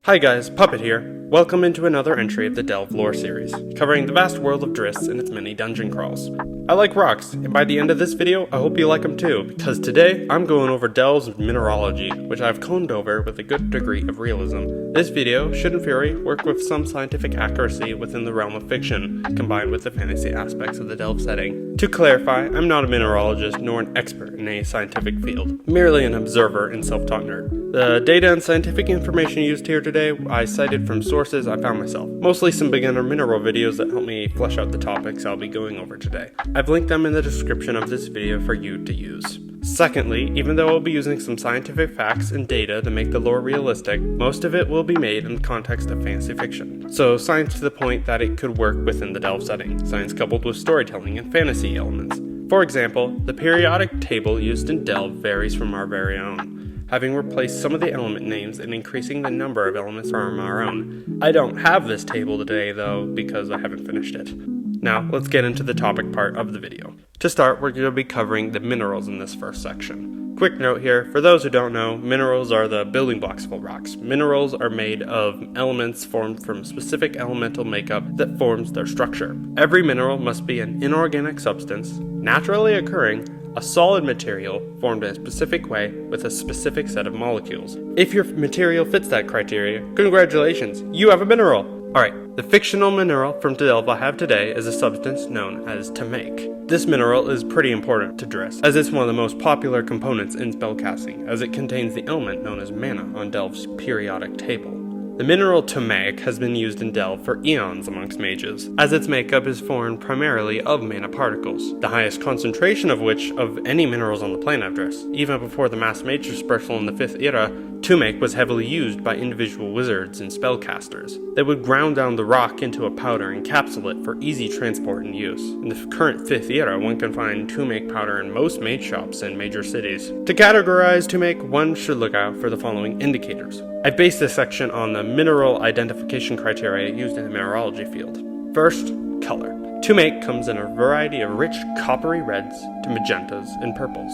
Hi guys, Puppet here. Welcome into another entry of the Delve lore series, covering the vast world of Driss and its many dungeon crawls. I like rocks, and by the end of this video, I hope you like them too, because today, I'm going over Delve's mineralogy, which I've combed over with a good degree of realism. This video should in theory work with some scientific accuracy within the realm of fiction, combined with the fantasy aspects of the Delve setting. To clarify, I'm not a mineralogist nor an expert in a scientific field, merely an observer and self-taught nerd. The data and scientific information used here today I cited from sources I found myself, mostly some beginner mineral videos that help me flesh out the topics I'll be going over today. I've linked them in the description of this video for you to use. Secondly, even though I'll be using some scientific facts and data to make the lore realistic, most of it will be made in the context of fantasy fiction. So science to the point that it could work within the Delve setting, science coupled with storytelling and fantasy elements. For example, the periodic table used in Delve varies from our very own, having replaced some of the element names and increasing the number of elements from our own. I don't have this table today though, because I haven't finished it. Now, let's get into the topic part of the video. To start, we're going to be covering the minerals in this first section. Quick note here, for those who don't know, minerals are the building blocks of rocks. Minerals are made of elements formed from specific elemental makeup that forms their structure. Every mineral must be an inorganic substance, naturally occurring, a solid material formed in a specific way with a specific set of molecules. If your material fits that criteria, congratulations, you have a mineral! Alright, the fictional mineral from Delve I have today is a substance known as to make. This mineral is pretty important to Driss, as it's one of the most popular components in spellcasting, as it contains the element known as mana on Delve's periodic table. The mineral to make has been used in Delve for eons amongst mages, as its makeup is formed primarily of mana particles, the highest concentration of which of any minerals on the plane of Driss. Even before the mass mage dispersal in the 5th era, to make was heavily used by individual wizards and spellcasters. They would ground down the rock into a powder and capsule it for easy transport and use. In the current 5th era, one can find to make powder in most mage shops in major cities. To categorize to make, one should look out for the following indicators. I based this section on the mineral identification criteria used in the mineralogy field. First, color. To make comes in a variety of rich coppery reds to magentas and purples.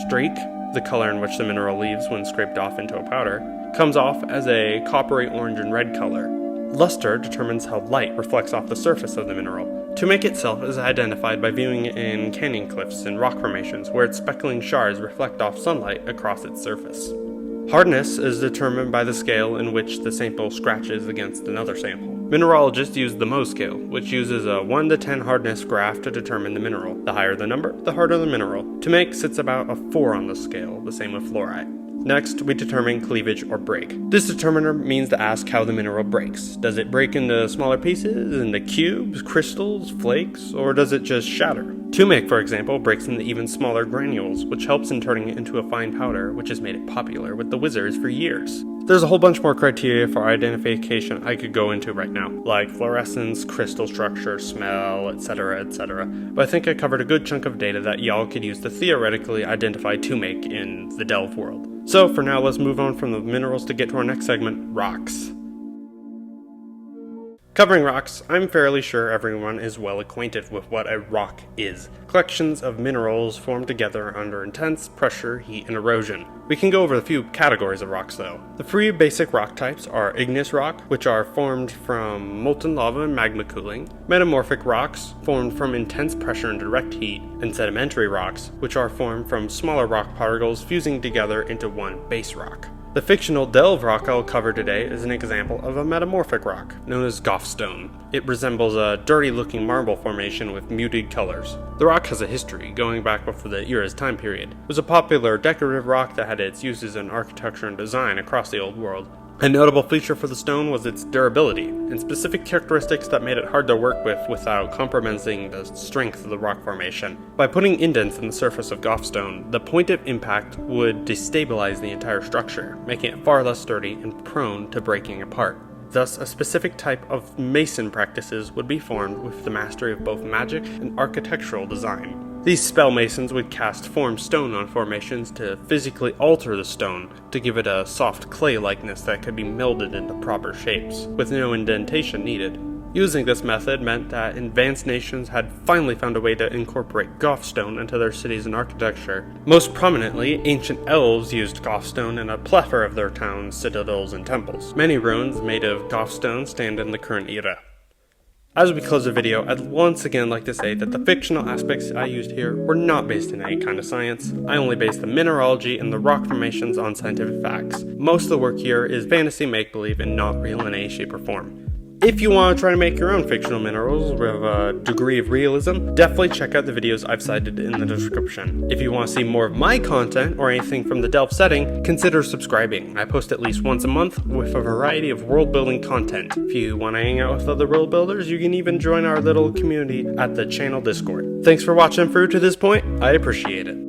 Streak, the color in which the mineral leaves when scraped off into a powder, comes off as a coppery orange and red color. Luster determines how light reflects off the surface of the mineral. To make itself is identified by viewing it in canyon cliffs and rock formations where its speckling shards reflect off sunlight across its surface. Hardness is determined by the scale in which the sample scratches against another sample. Mineralogists use the Mohs scale, which uses a 1 to 10 hardness graph to determine the mineral. The higher the number, the harder the mineral. To make sits about a 4 on the scale, the same with fluorite. Next, we determine cleavage or break. This determiner means to ask how the mineral breaks. Does it break into smaller pieces, into cubes, crystals, flakes, or does it just shatter? To make, for example, breaks into even smaller granules, which helps in turning it into a fine powder, which has made it popular with the wizards for years. There's a whole bunch more criteria for identification I could go into right now, like fluorescence, crystal structure, smell, etc, but I think I covered a good chunk of data that y'all could use to theoretically identify to make in the Delve world. So for now, let's move on from the minerals to get to our next segment, rocks. Covering rocks, I'm fairly sure everyone is well acquainted with what a rock is. Collections of minerals formed together under intense pressure, heat, and erosion. We can go over a few categories of rocks though. The three basic rock types are igneous rock, which are formed from molten lava and magma cooling, metamorphic rocks, formed from intense pressure and direct heat, and sedimentary rocks, which are formed from smaller rock particles fusing together into one base rock. The fictional Delve rock I'll cover today is an example of a metamorphic rock, known as Softsun. It resembles a dirty-looking marble formation with muted colors. The rock has a history, going back before the era's time period. It was a popular decorative rock that had its uses in architecture and design across the old world. A notable feature for the stone was its durability, and specific characteristics that made it hard to work with without compromising the strength of the rock formation. By putting indents in the surface of Softsun, the point of impact would destabilize the entire structure, making it far less sturdy and prone to breaking apart. Thus, a specific type of mason practices would be formed with the mastery of both magic and architectural design. These spell masons would cast formed stone on formations to physically alter the stone to give it a soft clay likeness that could be melded into proper shapes, with no indentation needed. Using this method meant that advanced nations had finally found a way to incorporate Softsun into their cities and architecture. Most prominently, ancient elves used Softsun in a plethora of their towns, citadels, and temples. Many ruins made of Softsun stand in the current era. As we close the video, I'd once again like to say that the fictional aspects I used here were not based in any kind of science. I only based the mineralogy and the rock formations on scientific facts. Most of the work here is fantasy make-believe and not real in any shape or form. If you want to try to make your own fictional minerals with a degree of realism, definitely check out the videos I've cited in the description. If you want to see more of my content or anything from the Delve setting, consider subscribing. I post at least once a month with a variety of world building content. If you want to hang out with other world builders, you can even join our little community at the channel Discord. Thanks for watching through to this point, I appreciate it.